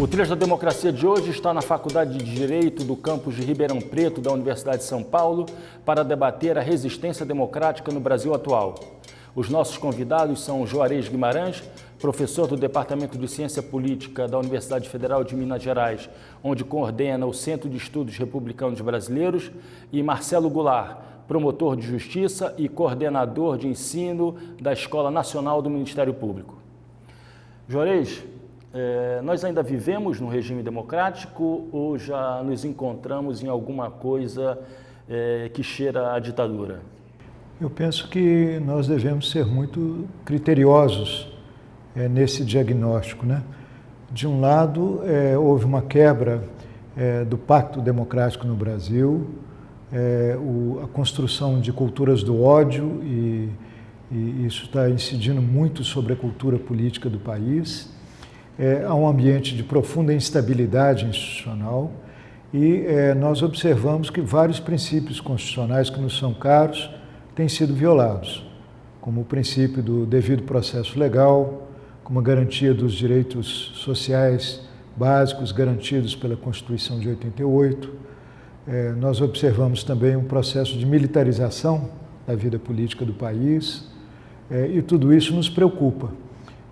O Trilhas da Democracia de hoje está na Faculdade de Direito do campus de Ribeirão Preto da Universidade de São Paulo para debater a resistência democrática no Brasil atual. Os nossos convidados são Juarez Guimarães, professor do Departamento de Ciência Política da Universidade Federal de Minas Gerais, onde coordena o Centro de Estudos Republicanos Brasileiros, e Marcelo Goulart, promotor de Justiça e coordenador de ensino da Escola Nacional do Ministério Público. Juarez, nós ainda vivemos no regime democrático ou já nos encontramos em alguma coisa que cheira à ditadura? Eu penso que nós devemos ser muito criteriosos nesse diagnóstico, né? De um lado, houve uma quebra do pacto democrático no Brasil, a construção de culturas do ódio e isso está incidindo muito sobre a cultura política do país. Há um ambiente de profunda instabilidade institucional e nós observamos que vários princípios constitucionais que nos são caros têm sido violados, como o princípio do devido processo legal, como a garantia dos direitos sociais básicos garantidos pela Constituição de 88. Nós observamos também um processo de militarização da vida política do país e tudo isso nos preocupa.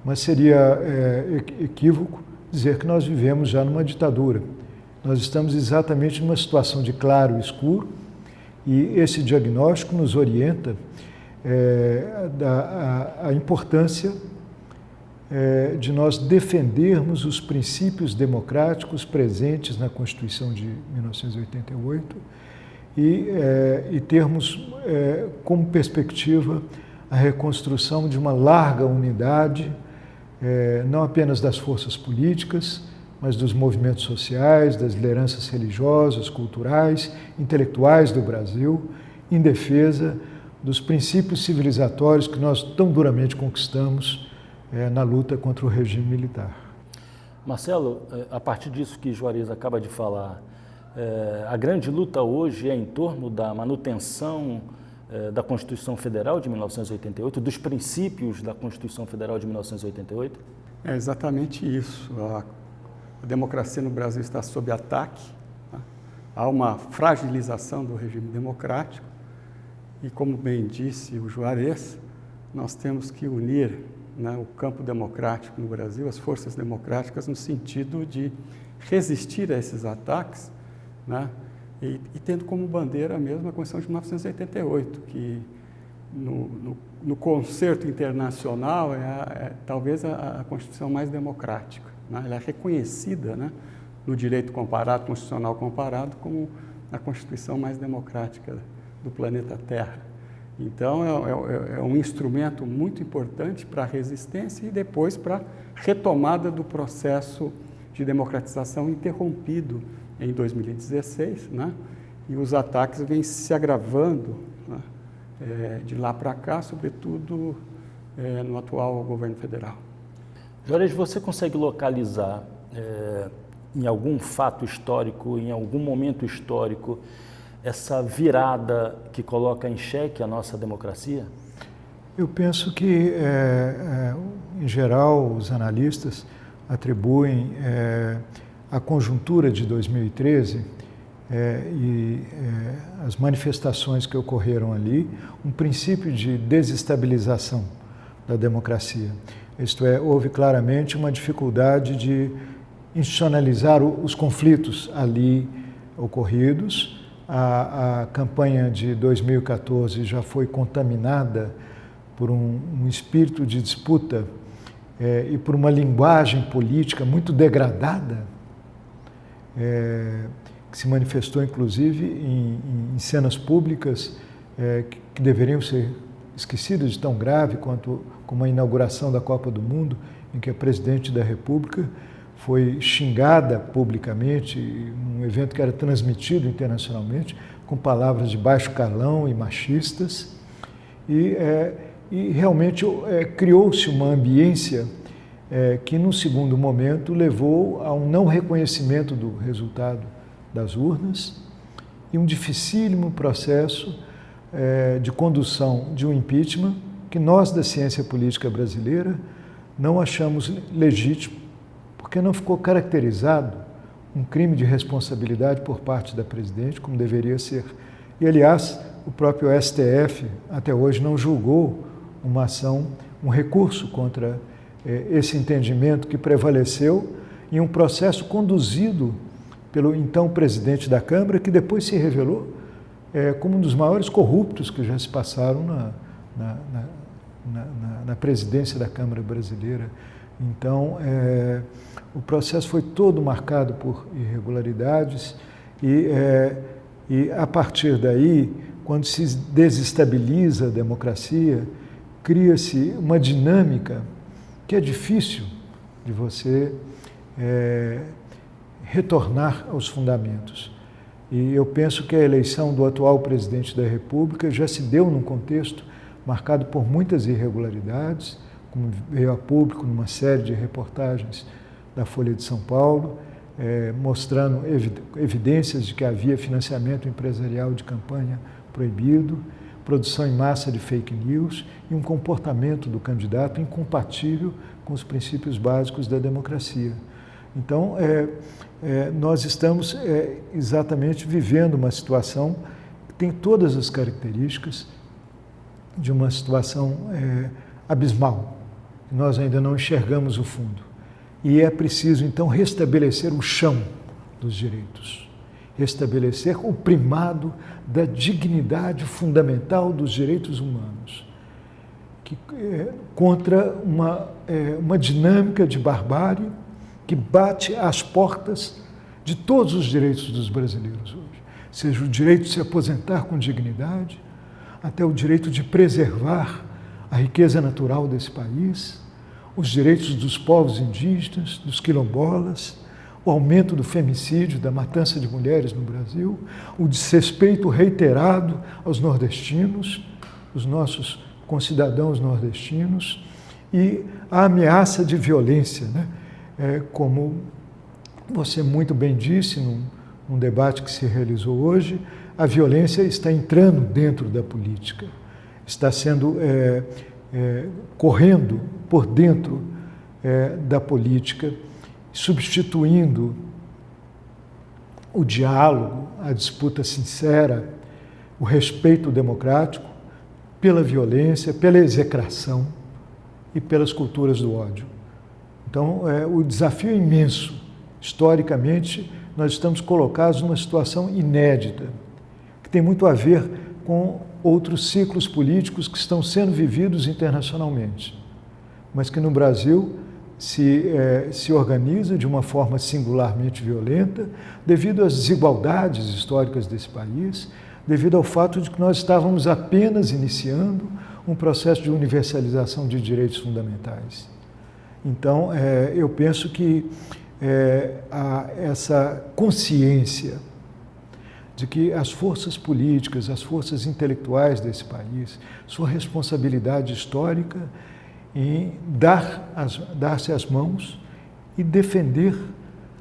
Mas seria equívoco dizer que nós vivemos já numa ditadura. Nós estamos exatamente numa situação de claro e escuro e esse diagnóstico nos orienta a importância de nós defendermos os princípios democráticos presentes na Constituição de 1988 e termos como perspectiva a reconstrução de uma larga unidade, não apenas das forças políticas, mas dos movimentos sociais, das lideranças religiosas, culturais, intelectuais do Brasil, em defesa dos princípios civilizatórios que nós tão duramente conquistamos na luta contra o regime militar. Marcelo, a partir disso que Juarez acaba de falar, a grande luta hoje é em torno da manutenção da Constituição Federal de 1988, dos princípios da Constituição Federal de 1988? É exatamente isso. A democracia no Brasil está sob ataque, né? Há uma fragilização do regime democrático e, como bem disse o Juarez, nós temos que unir, né, o campo democrático no Brasil, as forças democráticas, no sentido de resistir a esses ataques, né, e tendo como bandeira mesmo a Constituição de 1988, que no concerto internacional talvez a Constituição mais democrática. Ela é reconhecida, né, no direito comparado, constitucional comparado, como a Constituição mais democrática do planeta Terra. Então, é um instrumento muito importante para a resistência e depois para a retomada do processo de democratização interrompido em 2016, né, e os ataques vêm se agravando, né, de lá para cá, sobretudo no atual governo federal. Juarez, você consegue localizar em algum fato histórico, em algum momento histórico, essa virada que coloca em xeque a nossa democracia? Eu penso que, em geral, os analistas atribuem a conjuntura de 2013 e as manifestações que ocorreram ali, um princípio de desestabilização da democracia. Isto é, houve claramente uma dificuldade de institucionalizar os conflitos ali ocorridos. A campanha de 2014 já foi contaminada por um espírito de disputa e por uma linguagem política muito degradada, que se manifestou inclusive em cenas públicas que deveriam ser esquecidas de tão grave como a inauguração da Copa do Mundo, em que a presidente da República foi xingada publicamente, num evento que era transmitido internacionalmente, com palavras de baixo calão e machistas, e realmente criou-se uma ambiência que, num segundo momento, levou a um não reconhecimento do resultado das urnas e um dificílimo processo de condução de um impeachment que nós, da ciência política brasileira, não achamos legítimo, porque não ficou caracterizado um crime de responsabilidade por parte da presidente, como deveria ser. E, aliás, o próprio STF até hoje não julgou uma ação, um recurso contra esse entendimento que prevaleceu em um processo conduzido pelo então presidente da Câmara, que depois se revelou como um dos maiores corruptos que já se passaram na presidência da Câmara brasileira. Então, o processo foi todo marcado por irregularidades e a partir daí, quando se desestabiliza a democracia, cria-se uma dinâmica que é difícil de você retornar aos fundamentos. E eu penso que a eleição do atual presidente da República já se deu num contexto marcado por muitas irregularidades, como veio a público numa série de reportagens da Folha de São Paulo, mostrando evidências de que havia financiamento empresarial de campanha proibido, produção em massa de fake news e um comportamento do candidato incompatível com os princípios básicos da democracia. Então, nós estamos exatamente vivendo uma situação que tem todas as características de uma situação abismal. Nós ainda não enxergamos o fundo. E é preciso, então, restabelecer o chão dos direitos, restabelecer o primado da dignidade fundamental dos direitos humanos, contra uma dinâmica de barbárie que bate às portas de todos os direitos dos brasileiros hoje, seja o direito de se aposentar com dignidade, até o direito de preservar a riqueza natural desse país, os direitos dos povos indígenas, dos quilombolas, o aumento do femicídio, da matança de mulheres no Brasil, o desrespeito reiterado aos nordestinos, os nossos concidadãos nordestinos, e a ameaça de violência, né? Como você muito bem disse num debate que se realizou hoje, a violência está entrando dentro da política, está sendo correndo por dentro da política, substituindo o diálogo, a disputa sincera, o respeito democrático pela violência, pela execração e pelas culturas do ódio. Então, o desafio é imenso. Historicamente, nós estamos colocados numa situação inédita, que tem muito a ver com outros ciclos políticos que estão sendo vividos internacionalmente, mas que no Brasil se organiza de uma forma singularmente violenta devido às desigualdades históricas desse país, devido ao fato de que nós estávamos apenas iniciando um processo de universalização de direitos fundamentais. Então, eu penso que essa consciência de que as forças políticas, as forças intelectuais desse país, sua responsabilidade histórica em dar-se as mãos e defender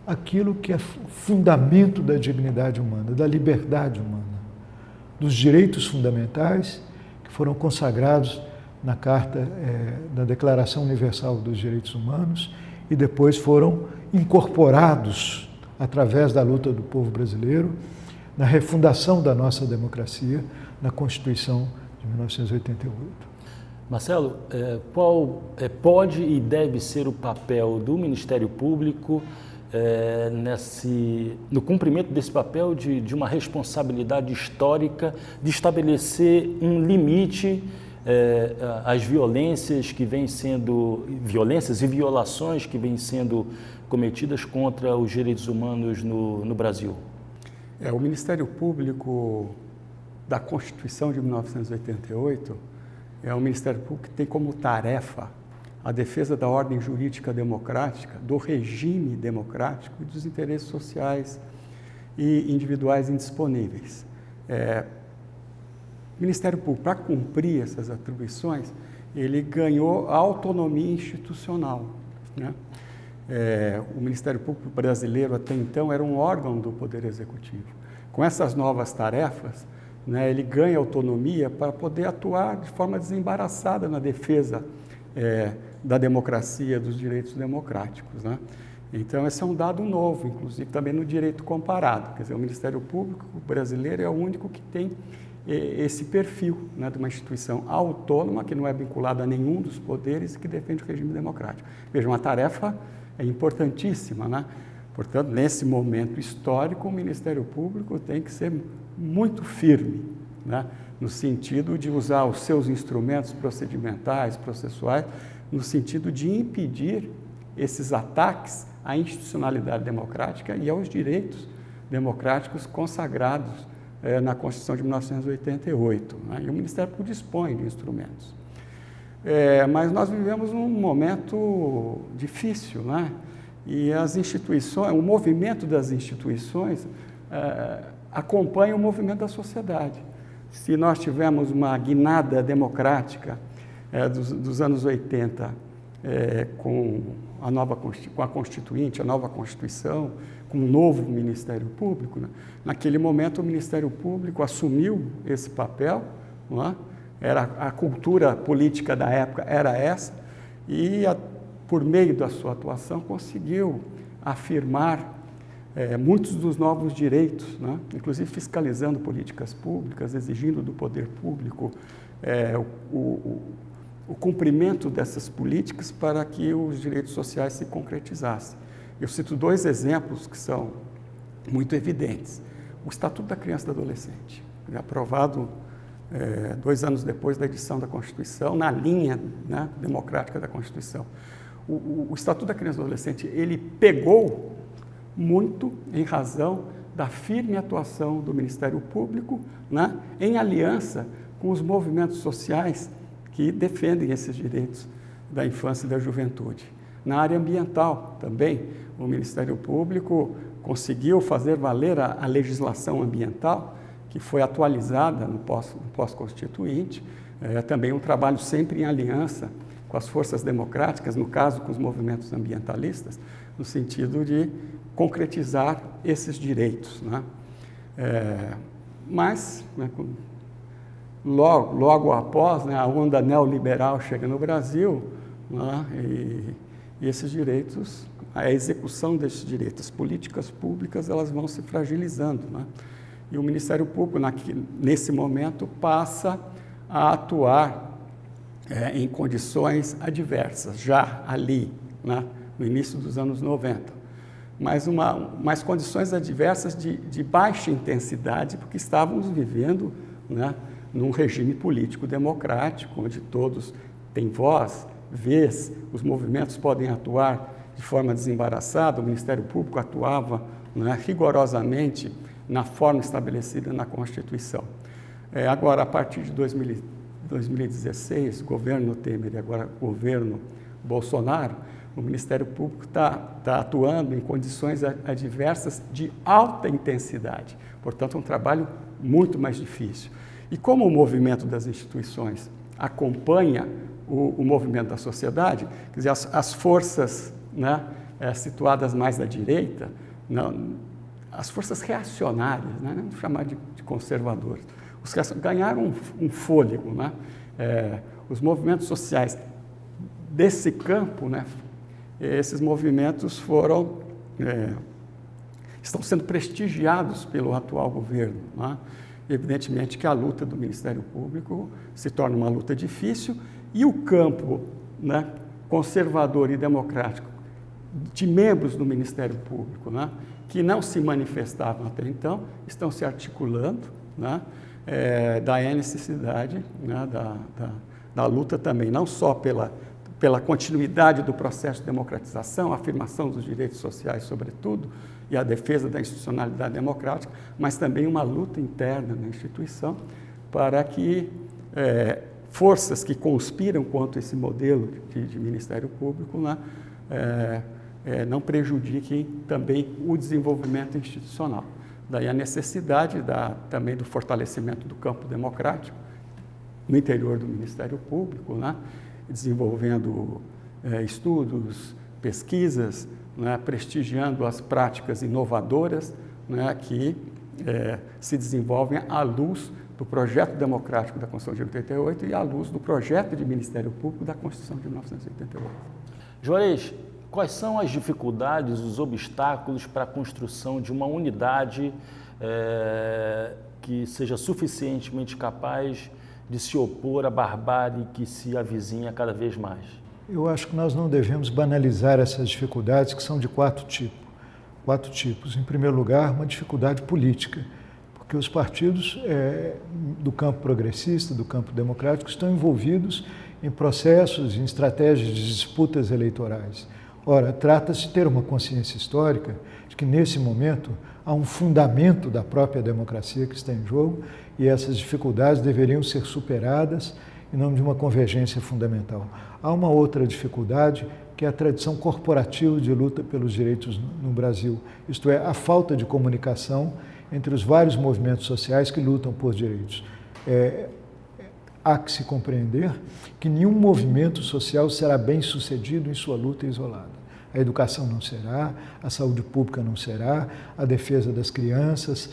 aquilo que é fundamento da dignidade humana, da liberdade humana, dos direitos fundamentais que foram consagrados na Carta, na Declaração Universal dos Direitos Humanos e depois foram incorporados através da luta do povo brasileiro na refundação da nossa democracia, na Constituição de 1988. Marcelo, qual pode e deve ser o papel do Ministério Público no cumprimento desse papel de uma responsabilidade histórica de estabelecer um limite às violências que vêm sendo, violências e violações que vêm sendo cometidas contra os direitos humanos no Brasil? O Ministério Público da Constituição de 1988 é um Ministério Público que tem como tarefa a defesa da ordem jurídica democrática, do regime democrático e dos interesses sociais e individuais indisponíveis. O Ministério Público, para cumprir essas atribuições, ele ganhou autonomia institucional, né? O Ministério Público brasileiro, até então, era um órgão do Poder Executivo. Com essas novas tarefas, né, ele ganha autonomia para poder atuar de forma desembaraçada na defesa da democracia, dos direitos democráticos, né? Então, esse é um dado novo, inclusive também no direito comparado. Quer dizer, o Ministério Público brasileiro é o único que tem esse perfil, né, de uma instituição autônoma, que não é vinculada a nenhum dos poderes e que defende o regime democrático. Veja, uma tarefa importantíssima, né? Portanto, nesse momento histórico, o Ministério Público tem que ser muito firme, né, no sentido de usar os seus instrumentos procedimentais, processuais, no sentido de impedir esses ataques à institucionalidade democrática e aos direitos democráticos consagrados na Constituição de 1988. Né? E o Ministério Público dispõe de instrumentos. Mas nós vivemos num momento difícil, né? E as instituições, o movimento das instituições acompanha o movimento da sociedade. Se nós tivermos uma guinada democrática dos anos 80 com a Constituinte, a nova Constituição, com um novo Ministério Público, né? Naquele momento o Ministério Público assumiu esse papel, não é? A cultura política da época era essa, e por meio da sua atuação conseguiu afirmar muitos dos novos direitos, né? Inclusive fiscalizando políticas públicas, exigindo do poder público o cumprimento dessas políticas para que os direitos sociais se concretizassem. Eu cito dois exemplos que são muito evidentes. O Estatuto da Criança e do Adolescente, aprovado 2 anos depois da edição da Constituição, na linha, né, democrática da Constituição. O Estatuto da Criança e do Adolescente, ele pegou muito em razão da firme atuação do Ministério Público, né, em aliança com os movimentos sociais que defendem esses direitos da infância e da juventude. Na área ambiental também, o Ministério Público conseguiu fazer valer a legislação ambiental, que foi atualizada no pós-constituinte, também um trabalho sempre em aliança com as forças democráticas, no caso com os movimentos ambientalistas, no sentido de concretizar esses direitos, né? Mas, né, logo após, né, a onda neoliberal chega no Brasil, né, e esses direitos, a execução desses direitos, as políticas públicas, elas vão se fragilizando, né? E o Ministério Público, nesse momento, passa a atuar em condições adversas, já ali, né, no início dos anos 90. Mas condições adversas de baixa intensidade, porque estávamos vivendo, né, num regime político democrático, onde todos têm voz, vez, os movimentos podem atuar de forma desembaraçada, o Ministério Público atuava, né, rigorosamente na forma estabelecida na Constituição. Agora, a partir de 2016, governo Temer e agora governo Bolsonaro, o Ministério Público está atuando em condições adversas de alta intensidade, portanto, um trabalho muito mais difícil. E como o movimento das instituições acompanha o movimento da sociedade, quer dizer, as forças, né, situadas mais à direita, as forças reacionárias, né, não chamar de conservadores, ganharam um fôlego, né? Os movimentos sociais desse campo, né, esses movimentos estão sendo prestigiados pelo atual governo, né? Evidentemente que a luta do Ministério Público se torna uma luta difícil e o campo, né, conservador e democrático de membros do Ministério Público, né, que não se manifestavam até então, estão se articulando, né, daí a necessidade, né, da luta também, não só pela continuidade do processo de democratização, a afirmação dos direitos sociais, sobretudo, e a defesa da institucionalidade democrática, mas também uma luta interna na instituição para que forças que conspiram contra esse modelo de Ministério Público, né, não prejudiquem também o desenvolvimento institucional. Daí a necessidade também do fortalecimento do campo democrático no interior do Ministério Público, né, desenvolvendo estudos, pesquisas, né, prestigiando as práticas inovadoras, né, que se desenvolvem à luz do projeto democrático da Constituição de 88 e à luz do projeto de Ministério Público da Constituição de 1988. Juarez, quais são as dificuldades, os obstáculos para a construção de uma unidade que seja suficientemente capaz de se opor à barbárie que se avizinha cada vez mais? Eu acho que nós não devemos banalizar essas dificuldades, que são de quatro tipos. Em primeiro lugar, uma dificuldade política, porque os partidos do campo progressista, do campo democrático, estão envolvidos em processos, em estratégias de disputas eleitorais. Ora, trata-se de ter uma consciência histórica de que, nesse momento, há um fundamento da própria democracia que está em jogo e essas dificuldades deveriam ser superadas em nome de uma convergência fundamental. Há uma outra dificuldade, que é a tradição corporativa de luta pelos direitos no Brasil, isto é, a falta de comunicação entre os vários movimentos sociais que lutam por direitos. Há que se compreender que nenhum movimento social será bem sucedido em sua luta isolada. A educação não será, a saúde pública não será, a defesa das crianças,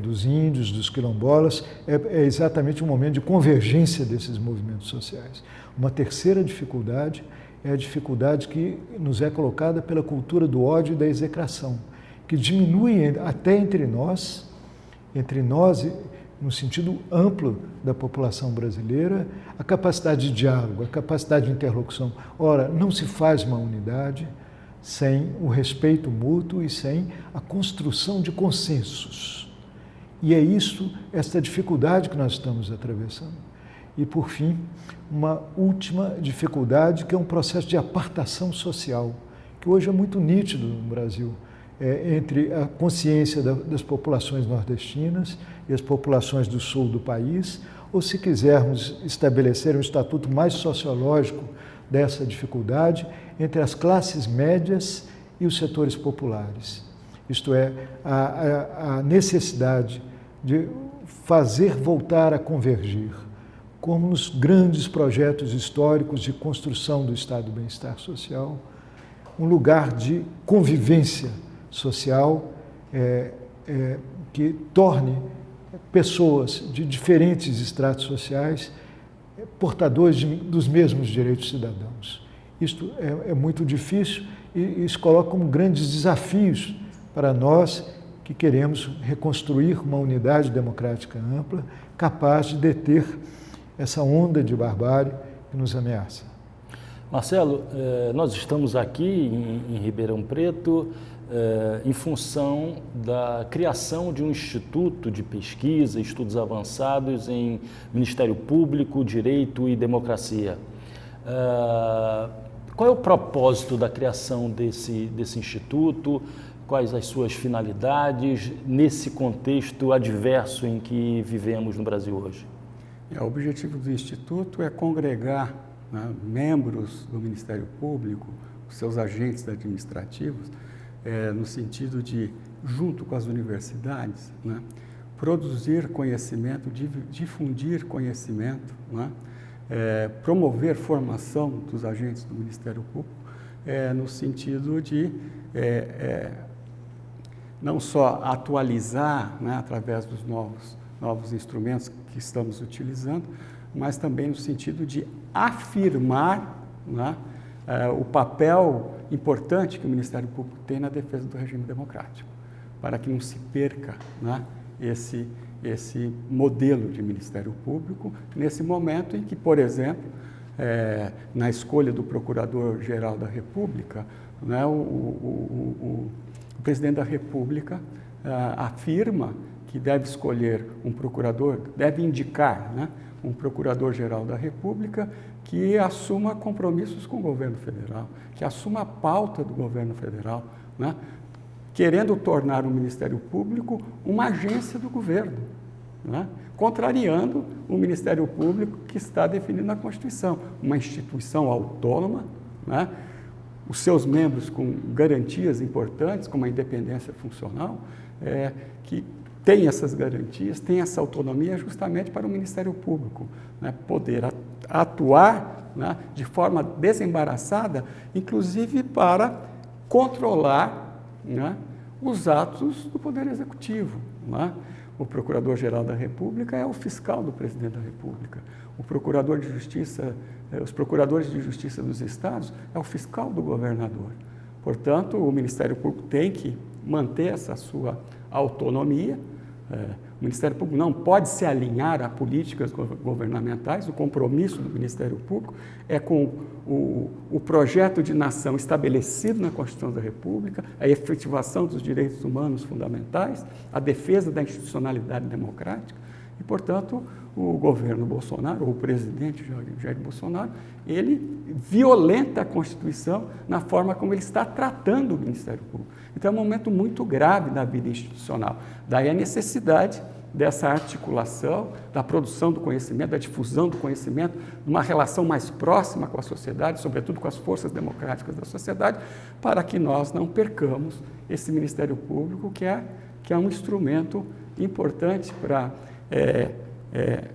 dos índios, dos quilombolas, é exatamente um momento de convergência desses movimentos sociais. Uma terceira dificuldade é a dificuldade que nos é colocada pela cultura do ódio e da execração, que diminui até entre nós, no sentido amplo da população brasileira, a capacidade de diálogo, a capacidade de interlocução. Ora, não se faz uma unidade sem o respeito mútuo e sem a construção de consensos. E é isso, esta dificuldade que nós estamos atravessando. E, por fim, uma última dificuldade, que é um processo de apartação social, que hoje é muito nítido no Brasil, entre a consciência das populações nordestinas e as populações do sul do país, ou, se quisermos estabelecer um estatuto mais sociológico dessa dificuldade, entre as classes médias e os setores populares. Isto é, a necessidade de fazer voltar a convergir, como nos grandes projetos históricos de construção do Estado do Bem-Estar Social, um lugar de convivência social que torne pessoas de diferentes estratos sociais portadores dos mesmos direitos cidadãos. Isto é muito difícil e isso coloca como grandes desafios para nós que queremos reconstruir uma unidade democrática ampla, capaz de deter essa onda de barbárie que nos ameaça. Marcelo, nós estamos aqui em Ribeirão Preto em função da criação de um instituto de pesquisa, estudos avançados em Ministério Público, Direito e Democracia. Qual é o propósito da criação desse instituto? Quais as suas finalidades nesse contexto adverso em que vivemos no Brasil hoje? O objetivo do Instituto é congregar, né, membros do Ministério Público, os seus agentes administrativos, no sentido de, junto com as universidades, né, produzir conhecimento, difundir conhecimento, né, promover formação dos agentes do Ministério Público, no sentido de não só atualizar, né, através dos novos instrumentos que estamos utilizando, mas também no sentido de afirmar, né, o papel importante que o Ministério Público tem na defesa do regime democrático, para que não se perca, né, esse modelo de Ministério Público, nesse momento em que, por exemplo, na escolha do Procurador-Geral da República, né, o Presidente da República afirma que deve escolher um procurador, deve indicar, né, um Procurador-Geral da República que assuma compromissos com o governo federal, que assuma a pauta do governo federal, né, querendo tornar o Ministério Público uma agência do governo, né, contrariando o Ministério Público que está definido na Constituição, uma instituição autônoma, né, os seus membros com garantias importantes, como a independência funcional, que tem essas garantias, tem essa autonomia justamente para o Ministério Público, né, poder atuar, né, de forma desembaraçada, inclusive para controlar, né, os atos do Poder Executivo, né? O Procurador-Geral da República é o fiscal do Presidente da República. O Procurador de Justiça, os Procuradores de Justiça dos Estados é o fiscal do governador. Portanto, o Ministério Público tem que manter essa sua autonomia. O Ministério Público não pode se alinhar a políticas governamentais. O compromisso do Ministério Público é com o projeto de nação estabelecido na Constituição da República, a efetivação dos direitos humanos fundamentais, a defesa da institucionalidade democrática. E, portanto, o governo Bolsonaro, ou o presidente Jair Bolsonaro, ele violenta a Constituição na forma como ele está tratando o Ministério Público. Então, é um momento muito grave da vida institucional. Daí a necessidade dessa articulação, da produção do conhecimento, da difusão do conhecimento, de uma relação mais próxima com a sociedade, sobretudo com as forças democráticas da sociedade, para que nós não percamos esse Ministério Público, que é um instrumento importante para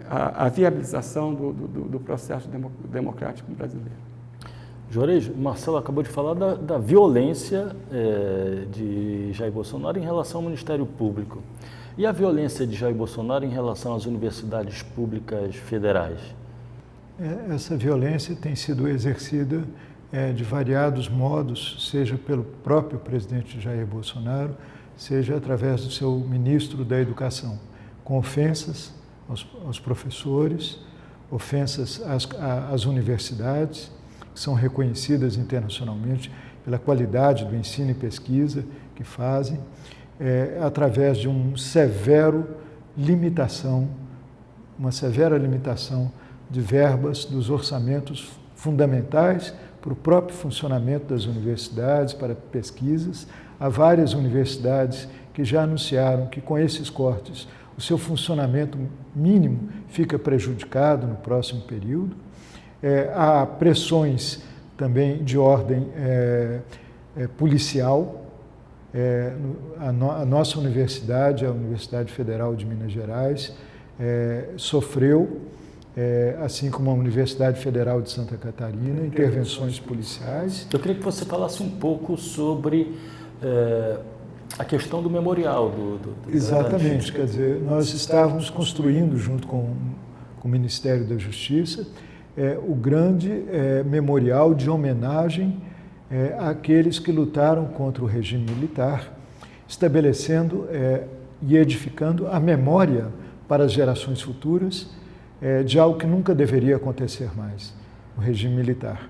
a viabilização do processo democrático brasileiro. Juarez, Marcelo acabou de falar da violência de Jair Bolsonaro em relação ao Ministério Público. E a violência de Jair Bolsonaro em relação às universidades públicas federais? Essa violência tem sido exercida de variados modos, seja pelo próprio presidente Jair Bolsonaro, seja através do seu ministro da Educação, com ofensas aos professores, ofensas às universidades, que são reconhecidas internacionalmente pela qualidade do ensino e pesquisa que fazem, através de uma severa limitação de verbas dos orçamentos fundamentais para o próprio funcionamento das universidades, para pesquisas. Há várias universidades que já anunciaram que com esses cortes o seu funcionamento mínimo fica prejudicado no próximo período. Há pressões também de ordem policial. A nossa universidade, a Universidade Federal de Minas Gerais, sofreu, assim como a Universidade Federal de Santa Catarina, intervenções policiais. Eu queria que você falasse um pouco sobre a questão do memorial. Exatamente, quer dizer, nós estávamos construindo, junto com o Ministério da Justiça, o grande memorial de homenagem àqueles que lutaram contra o regime militar, estabelecendo e edificando a memória para as gerações futuras de algo que nunca deveria acontecer mais, o regime militar.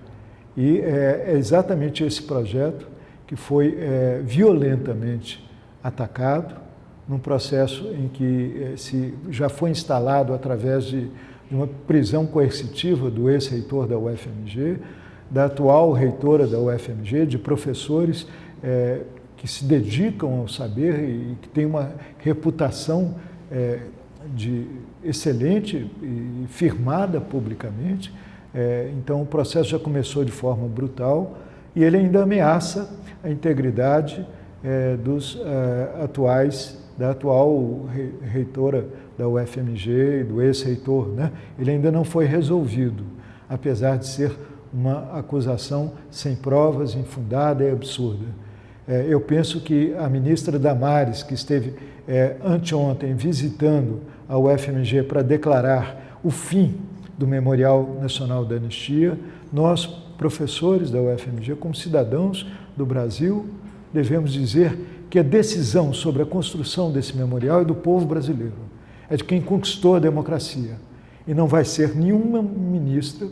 E é exatamente esse projeto que foi violentamente atacado, num processo em que já foi instalado através de uma prisão coercitiva do ex-reitor da UFMG, da atual reitora da UFMG, de professores que se dedicam ao saber e que têm uma reputação de excelente e firmada publicamente. Então, o processo já começou de forma brutal e ele ainda ameaça a integridade da atual reitora da UFMG e do ex-reitor, né? Ele ainda não foi resolvido, apesar de ser uma acusação sem provas, infundada e absurda. Eu penso que a ministra Damares, que esteve anteontem visitando a UFMG para declarar o fim do Memorial Nacional da Anistia, nós, professores da UFMG, como cidadãos do Brasil, devemos dizer que a decisão sobre a construção desse memorial é do povo brasileiro, é de quem conquistou a democracia. E não vai ser nenhuma ministra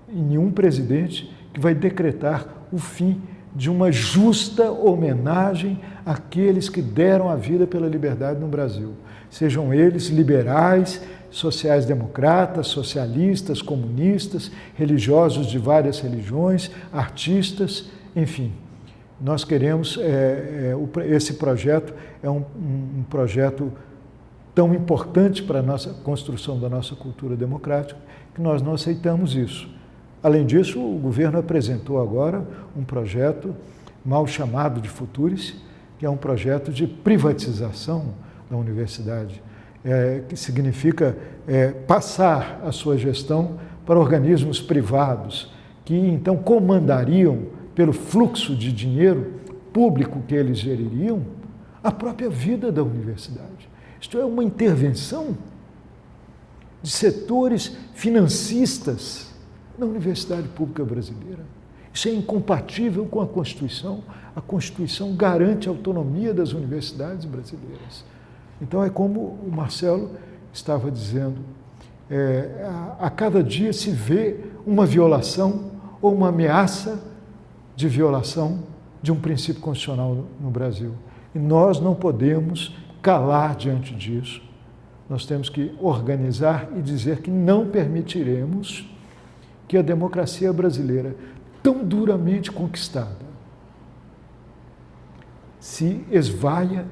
e nenhum presidente que vai decretar o fim de uma justa homenagem àqueles que deram a vida pela liberdade no Brasil. Sejam eles liberais, sociais-democratas, socialistas, comunistas, religiosos de várias religiões, artistas, enfim. Nós queremos, esse projeto é um projeto tão importante para a nossa construção da nossa cultura democrática que nós não aceitamos isso. Além disso, o governo apresentou agora um projeto mal chamado de Futuris, que é um projeto de privatização da universidade, que significa passar a sua gestão para organismos privados, que então comandariam, pelo fluxo de dinheiro público que eles geririam, a própria vida da universidade. Isto é uma intervenção de setores financistas na Universidade Pública Brasileira. Isso é incompatível com a Constituição. A Constituição garante a autonomia das universidades brasileiras. Então é como o Marcelo estava dizendo, a cada dia se vê uma violação ou uma ameaça de violação de um princípio constitucional no Brasil. E nós não podemos calar diante disso. Nós temos que organizar e dizer que não permitiremos que a democracia brasileira, tão duramente conquistada, se esvaia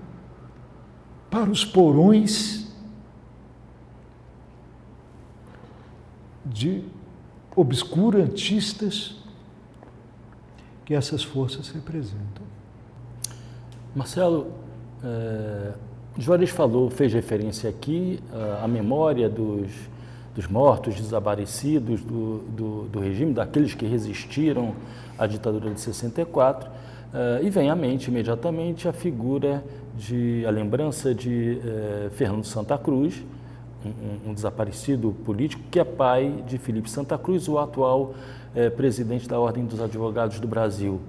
para os porões de obscurantistas que essas forças representam. Marcelo, Juarez fez referência aqui à memória dos mortos, desaparecidos do regime, daqueles que resistiram à ditadura de 64, e vem à mente imediatamente a lembrança de Fernando Santa Cruz, um desaparecido político que é pai de Felipe Santa Cruz, o atual presidente da Ordem dos Advogados do Brasil.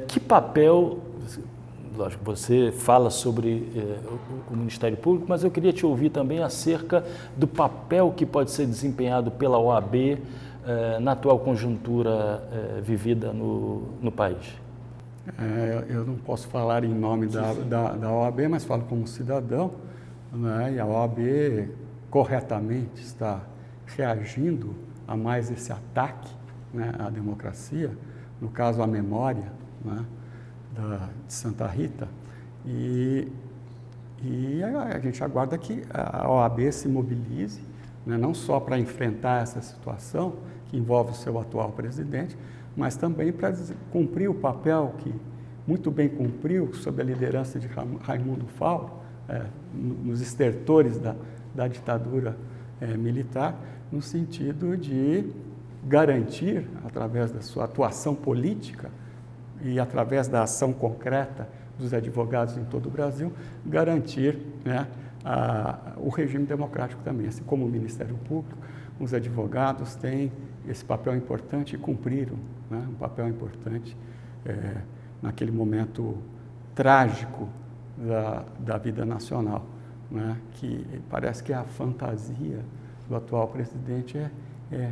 Que papel, lógico, você fala sobre o Ministério Público, mas eu queria te ouvir também acerca do papel que pode ser desempenhado pela OAB na atual conjuntura vivida no país. Eu não posso falar em nome da OAB, mas falo como cidadão, né? E a OAB corretamente está reagindo a mais esse ataque, né, à democracia, no caso à memória, né, de Santa Rita, e a gente aguarda que a OAB se mobilize, né, não só para enfrentar essa situação que envolve o seu atual presidente, mas também para cumprir o papel que muito bem cumpriu sob a liderança de Raimundo Fauro, nos estertores da ditadura militar, no sentido de garantir, através da sua atuação política e através da ação concreta dos advogados em todo o Brasil, garantir, né, o regime democrático também. Assim como o Ministério Público, os advogados têm esse papel importante e cumpriram, né, um papel importante naquele momento trágico da vida nacional, né, que parece que a fantasia do atual presidente é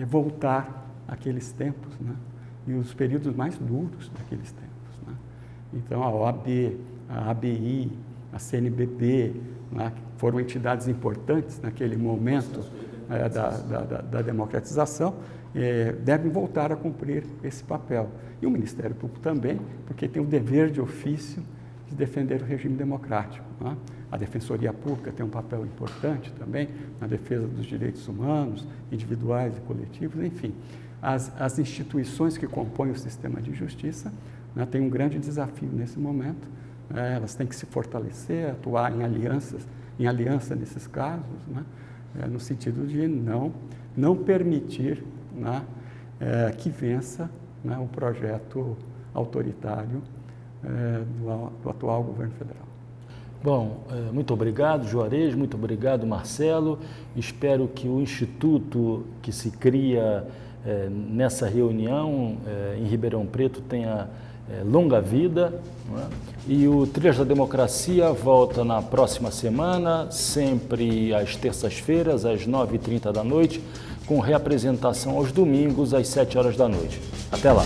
voltar àqueles tempos, né, e os períodos mais duros daqueles tempos, né. Então, a OAB, a ABI, a CNBB, né, que foram entidades importantes naquele momento da democratização, devem voltar a cumprir esse papel. E o Ministério Público também, porque tem o dever de ofício de defender o regime democrático, né? A Defensoria Pública tem um papel importante também na defesa dos direitos humanos, individuais e coletivos, enfim. As instituições que compõem o sistema de justiça, né, têm um grande desafio nesse momento. Elas têm que se fortalecer, atuar em aliança nesses casos, né, no sentido de não permitir, né, que vença, né, o projeto autoritário do atual governo federal. Bom, muito obrigado, Juarez, muito obrigado, Marcelo. Espero que o instituto que se cria nessa reunião em Ribeirão Preto tenha longa vida, né? E o Trilhas da Democracia volta na próxima semana, sempre às terças-feiras, às 9h30 da noite, com reapresentação aos domingos, às 7 horas da noite. Até lá!